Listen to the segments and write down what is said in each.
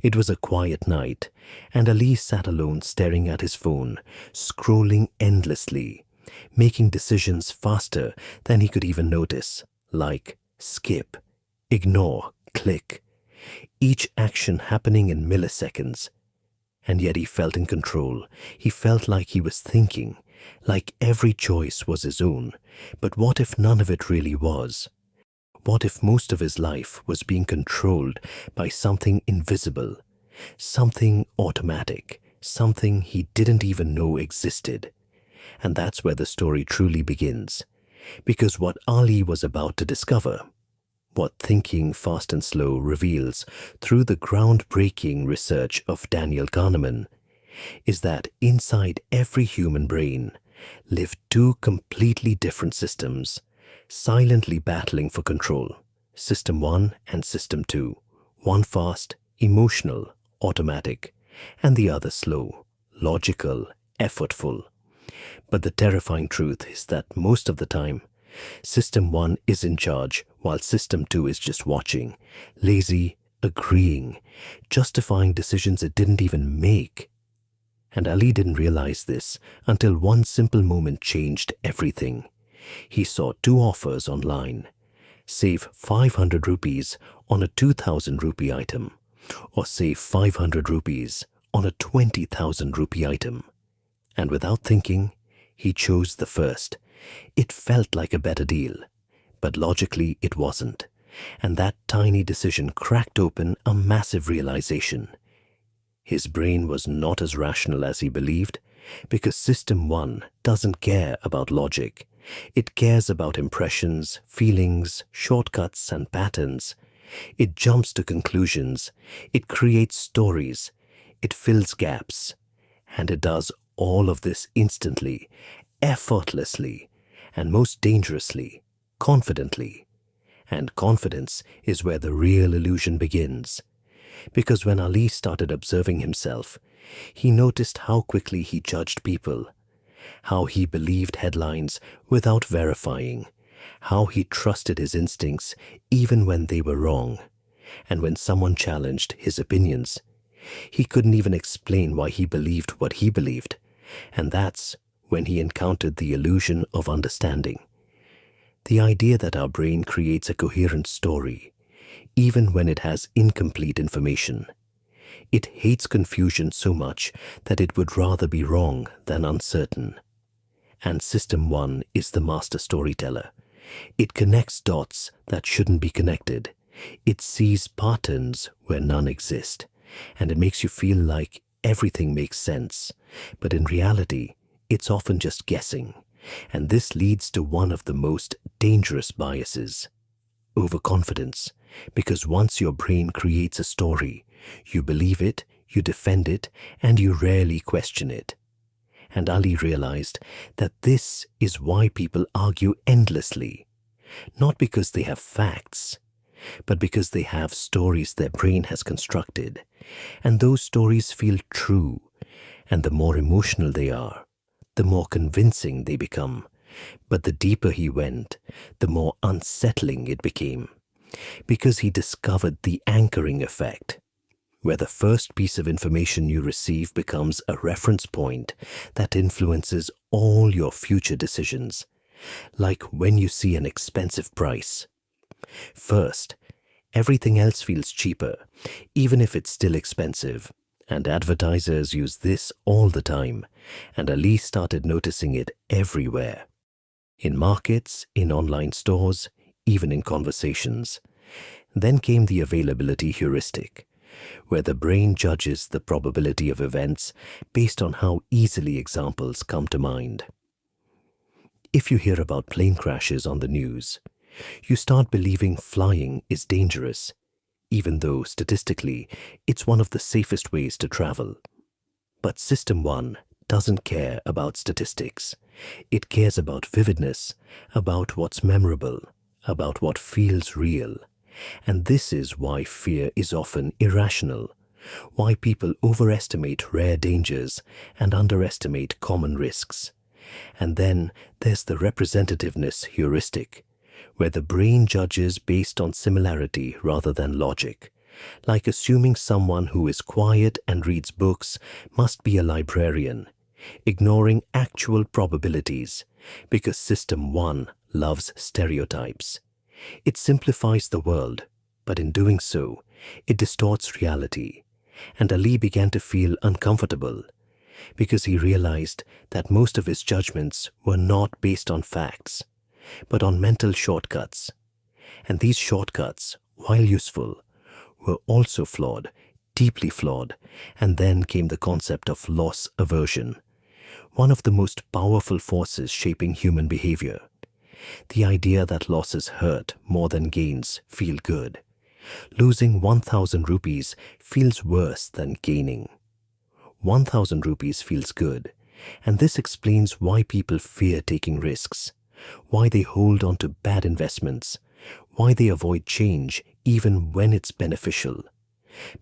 It was a quiet night, and Ali sat alone staring at his phone, scrolling endlessly, making decisions faster than he could even notice, like skip, ignore, click, each action happening in milliseconds. And yet he felt in control. He felt like he was thinking, like every choice was his own. But what if none of it really was? What if most of his life was being controlled by something invisible, something automatic, something he didn't even know existed? And that's where the story truly begins. Because what Ali was about to discover, what Thinking Fast and Slow reveals through the groundbreaking research of Daniel Kahneman, is that inside every human brain live two completely different systems, silently battling for control. System 1 and System 2. One fast, emotional, automatic, and the other slow, logical, effortful. But the terrifying truth is that most of the time, System 1 is in charge while System 2 is just watching, lazy, agreeing, justifying decisions it didn't even make. And Ali didn't realize this until one simple moment changed everything. He saw two offers online. Save 500 rupees on a 2,000 rupee item, or save 500 rupees on a 20,000 rupee item. And without thinking, he chose the first. It felt like a better deal, but logically it wasn't. And that tiny decision cracked open a massive realization. His brain was not as rational as he believed, because System 1 doesn't care about logic. It cares about impressions, feelings, shortcuts, and patterns. It jumps to conclusions. It creates stories. It fills gaps. And it does all of this instantly, effortlessly, and most dangerously, confidently. And confidence is where the real illusion begins. Because when Ali started observing himself, he noticed how quickly he judged people, how he believed headlines without verifying, how he trusted his instincts even when they were wrong. And when someone challenged his opinions, he couldn't even explain why he believed what he believed. And that's when he encountered the illusion of understanding. The idea that our brain creates a coherent story, even when it has incomplete information. It hates confusion so much that it would rather be wrong than uncertain. And System 1 is the master storyteller. It connects dots that shouldn't be connected. It sees patterns where none exist. And it makes you feel like everything makes sense. But in reality, it's often just guessing. And this leads to one of the most dangerous biases, overconfidence. Because once your brain creates a story, you believe it, you defend it, and you rarely question it. And Ali realized that this is why people argue endlessly. Not because they have facts, but because they have stories their brain has constructed. And those stories feel true. And the more emotional they are, the more convincing they become. But the deeper he went, the more unsettling it became. Because he discovered the anchoring effect, where the first piece of information you receive becomes a reference point that influences all your future decisions. Like when you see an expensive price. First, everything else feels cheaper, even if it's still expensive. And advertisers use this all the time, and Ali started noticing it everywhere. In markets, in online stores, even in conversations. Then came the availability heuristic, where the brain judges the probability of events based on how easily examples come to mind. If you hear about plane crashes on the news, you start believing flying is dangerous, even though statistically it's one of the safest ways to travel. But System 1 doesn't care about statistics. It cares about vividness, about what's memorable, about what feels real. And this is why fear is often irrational, why people overestimate rare dangers and underestimate common risks. And then there's the representativeness heuristic, where the brain judges based on similarity rather than logic. like assuming someone who is quiet and reads books must be a librarian, ignoring actual probabilities because System 1 loves stereotypes. It simplifies the world, but in doing so, it distorts reality. And Ali began to feel uncomfortable because he realized that most of his judgments were not based on facts, but on mental shortcuts. And these shortcuts, while useful, were also flawed, deeply flawed, and then came the concept of loss aversion, one of the most powerful forces shaping human behavior. The idea that losses hurt more than gains feel good. Losing 1,000 rupees feels worse than gaining. 1,000 rupees feels good, and this explains why people fear taking risks, why they hold on to bad investments, why they avoid change even when it's beneficial.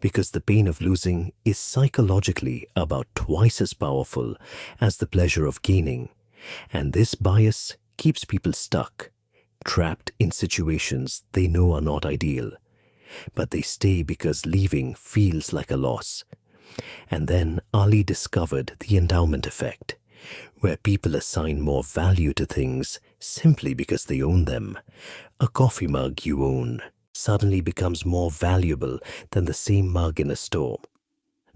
Because the pain of losing is psychologically about twice as powerful as the pleasure of gaining, and this bias keeps people stuck, trapped in situations they know are not ideal. But they stay because leaving feels like a loss. And then Ali discovered the endowment effect, where people assign more value to things simply because they own them. A coffee mug you own suddenly becomes more valuable than the same mug in a store.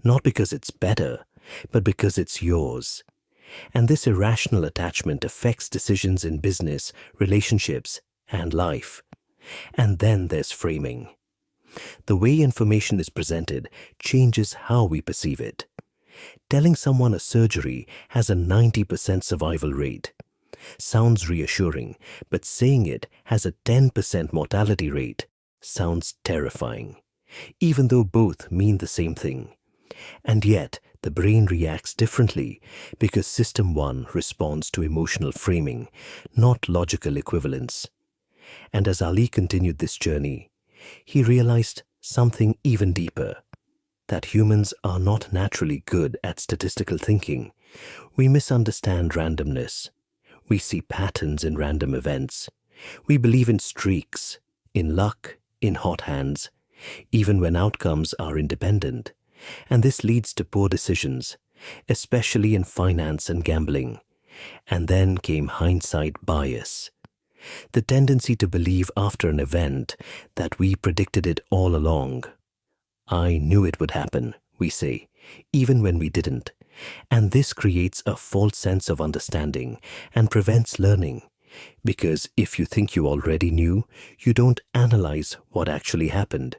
Not because it's better, but because it's yours. And this irrational attachment affects decisions in business, relationships, and life. And then there's framing. The way information is presented changes how we perceive it. Telling someone a surgery has a 90% survival rate sounds reassuring, but saying it has a 10% mortality rate sounds terrifying, even though both mean the same thing. And yet, the brain reacts differently because System 1 responds to emotional framing, not logical equivalence. And as Ali continued this journey, he realized something even deeper, that humans are not naturally good at statistical thinking. We misunderstand randomness. We see patterns in random events. We believe in streaks, in luck, in hot hands, even when outcomes are independent. And this leads to poor decisions, especially in finance and gambling. And then came hindsight bias, the tendency to believe after an event that we predicted it all along. I knew it would happen, we say, even when we didn't. And this creates a false sense of understanding and prevents learning. Because if you think you already knew, you don't analyze what actually happened.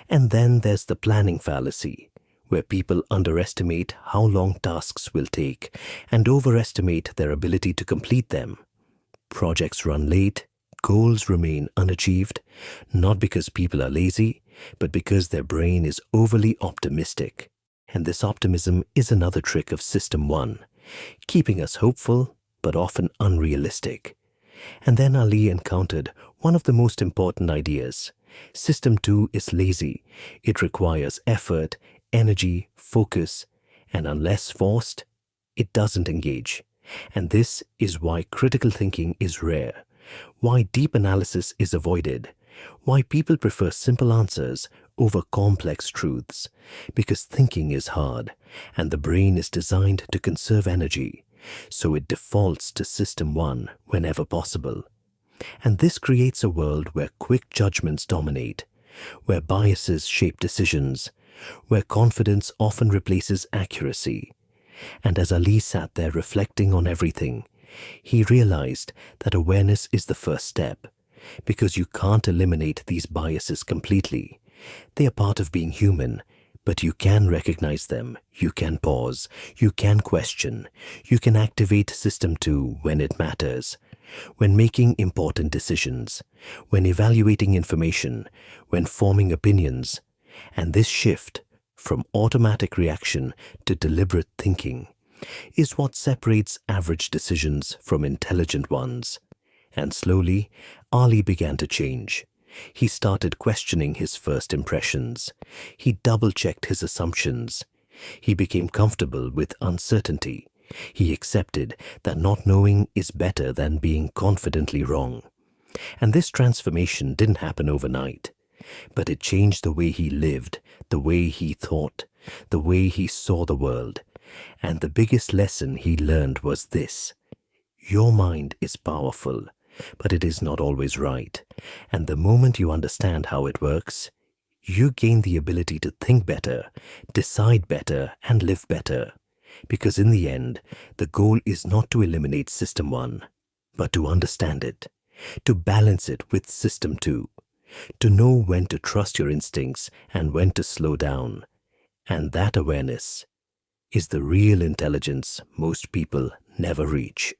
And then there's the planning fallacy, where people underestimate how long tasks will take and overestimate their ability to complete them. Projects run late, goals remain unachieved, not because people are lazy, but because their brain is overly optimistic. And this optimism is another trick of System 1, keeping us hopeful but often unrealistic. And then Ali encountered one of the most important ideas. System 2 is lazy. It requires effort, energy, focus, and unless forced, it doesn't engage. And this is why critical thinking is rare, why deep analysis is avoided, why people prefer simple answers over complex truths, because thinking is hard, and the brain is designed to conserve energy, so it defaults to System 1 whenever possible. And this creates a world where quick judgments dominate, where biases shape decisions, where confidence often replaces accuracy. And as Ali sat there reflecting on everything, he realized that awareness is the first step, because you can't eliminate these biases completely. They are part of being human, but you can recognize them, you can pause, you can question, you can activate System 2 when it matters, when making important decisions, when evaluating information, when forming opinions. And this shift from automatic reaction to deliberate thinking is what separates average decisions from intelligent ones. And slowly, Ali began to change. He started questioning his first impressions. He double-checked his assumptions. He became comfortable with uncertainty. He accepted that not knowing is better than being confidently wrong. And this transformation didn't happen overnight. but it changed the way he lived, the way he thought, the way he saw the world. And the biggest lesson he learned was this: your mind is powerful, but it is not always right. And the moment you understand how it works, you gain the ability to think better, decide better, and live better. Because in the end, the goal is not to eliminate System 1, but to understand it, to balance it with System 2, to know when to trust your instincts and when to slow down. And that awareness is the real intelligence most people never reach.